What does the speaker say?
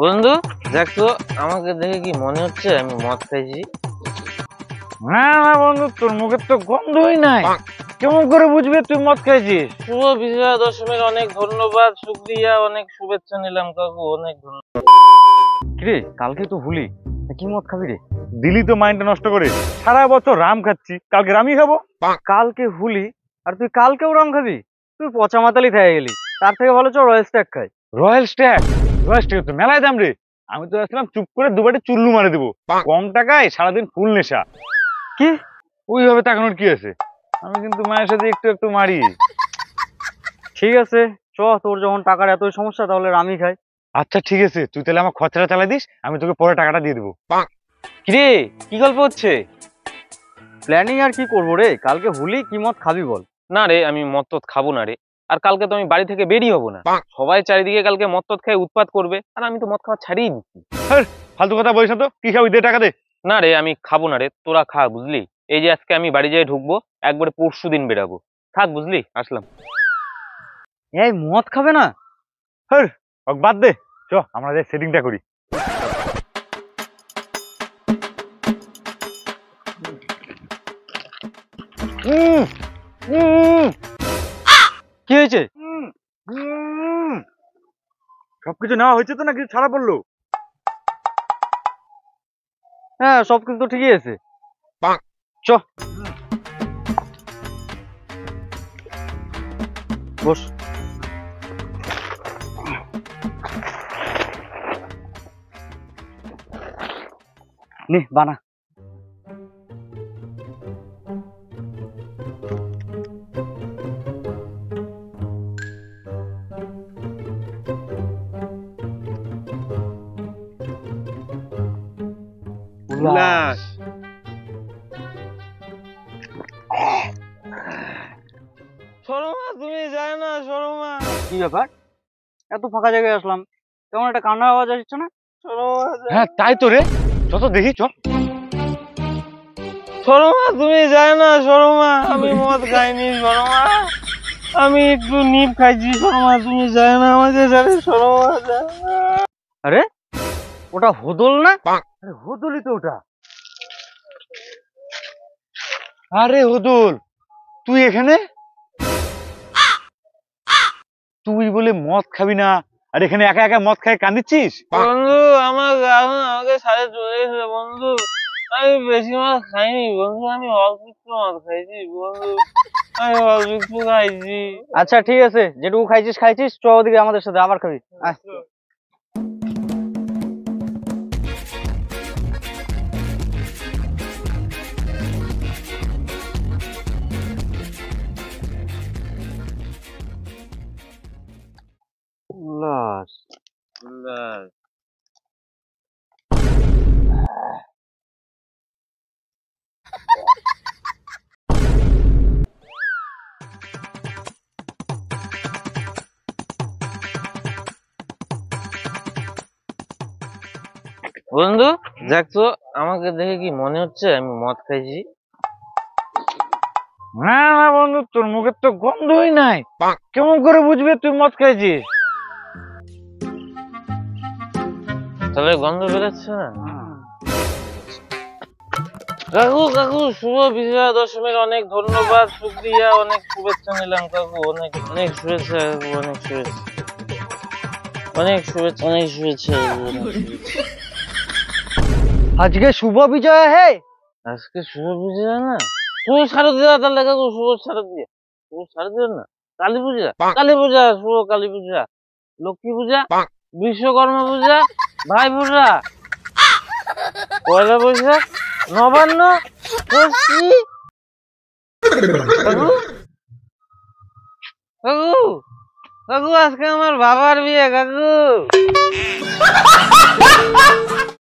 বন্ধু দেখ তো, আমাকে দেখে কি মনে হচ্ছে আমি মদ খাইছি? না না বন্ধু, তোর মুখের তো গন্ধই নাই। কেমন করে বুঝবে তুই মদ খাইছিস? শুভ বিজয়া দশমীর অনেক ধন্যবাদ, শুক্রিয়া, অনেক শুভেচ্ছা নিলাম কাকু, অনেক ধন্যবাদ। কিরে, কালকে তো হুলি, কি মদ খাবি রে? দিলি তো মাইন্ডটা নষ্ট করে। সারা বছর রাম খাচ্ছি, কালকে রামই খাবো। কালকে হুলি আর তুই কালকেও রাম খাবি? তুই পচা মাতালি খেয়ে গেলি। তার থেকে ভালো চল রয়্যাল স্ট্যাগ খাই। Royal stag? রয়্যাল স্ট্যাগ তো মেলায় দাম রে। আমি তো আসলাম চুপ করে দুবারে চুল্লু মারে দেবো, কম টাকায় সারাদিন ফুল নেশা। কি ওইভাবে তাকানোর কি আছে? আমি কিন্তু মায়ের সাথে একটু একটু মারি। ঠিক আছে, চ, তোর যখন টাকার এতই সমস্যা তাহলে রামই খাই। আচ্ছা ঠিক আছে, তুই তাহলে আমার খরচাটা চালাই দিস, আমি তোকে পরে টাকাটা দিয়ে দেবো। কিরে, কি গল্প হচ্ছে? প্ল্যানিং আর কি করবো রে, কালকে হুলি, কি মদ খাবি বল? না রে, আমি মদ টদ খাবো না রে। আর কালকে তো আমি বাড়ি থেকে বেরিয়ে হবো না। সবাই চারিদিকে কালকে মদ টদ খাই উৎপাত করবে, আর আমি তো মদ খাওয়া ছাড়িয়ে দিচ্ছি। ফালতু কথা বলিস না তো, কি খাবি? দে টাকা দে। না রে, আমি খাবো না রে, তোরা খা বুঝলি। এই যে আজকে আমি বাড়ি যাই ঢুকবো, একবারে পরশু দিন বেরাবো। থাক বুঝলি, আসলাম। এই মদ খাবে না? হ্যাঁ, বাদ দে, চ আমরা যাই সেটিংটা করি। কি হয়েছে? সবকিছু নেওয়া হয়েছে তো, না কিছু ছাড়া পড়লো? হ্যাঁ, সবকিছু তো ঠিকই আছে। চ বস। নে বানা। উল্লাস। শর্মা, তুমি যায় না শর্মা? কি ব্যাপার, এত ফাঁকা জায়গায় আসলাম, কেমন একটা কান্নার আওয়াজ আসছে না? হ্যাঁ তাই তো রে, যত দেখি চ। শর্মা, তুমি যায় না শর্মা? আমি মদ খাইনি শর্মা, আমি একটু নিপ খাইছি শর্মা, তুমি যায় না আমাকে সাথে শর্মা, যায় না। আরে ওটা হোদল না? আরে হোদলই তো ওটা। আরে হোদল, তুই এখানে? তুই বলে মদ খাবি না, আর এখানে একা একা মদ খাই কাঁদিচ্ছিস? বন্ধু, আমাকে সাথে চলে গেছে বন্ধু। আমি বেশি মাছ খাইনি বন্ধু, আমি অল্প একটু মাছ খাইছি বন্ধু, আমি অল্প একটু খাইছি। আচ্ছা ঠিক আছে, যেটুকু খাইছিস খাইছিস, চ ওদিকে আমাদের সাথে আবার খাবি। আয়। উল্লাস। উল্লাস। বন্ধু দেখ তো, আমাকে দেখে কি মনে হচ্ছে আমি মদ খাইছি? না না বন্ধু, তোর মুখের তো গন্ধই নাই। কেমন করে বুঝবে তুই মদ খাইছিস? তবে গন্ধ বেরোচ্ছে না? কাকু কাকু, শুভ বিজয়া দশমীর অনেক ধন্যবাদ, শুক্রিয়া, অনেক শুভেচ্ছা নিলাম কাকু, অনেক অনেক শুভেচ্ছা কাকু, অনেক শুভেচ্ছা, অনেক শুভেচ্ছা, অনেক শুভেচ্ছা কাকু, অনেক শুভেচ্ছা। আজকে শুভ বিজয় হে। আজকে শুভ বিজয়া না? শুভ শারদীয়া, তাহলে কাকু শুভ শারদীয়া। শুভ শারদীয়া না, কালী পূজা, কালী পূজা, শুভ কালী পূজা, লক্ষ্মী পূজা, বিশ্বকর্মা পূজা, ভাই পূজা, পয়লা বৈশাখ, নবান্ন, ষষ্ঠী। কাকু কাকু কাকু, আজকে আমার বাবার বিয়ে কাকু।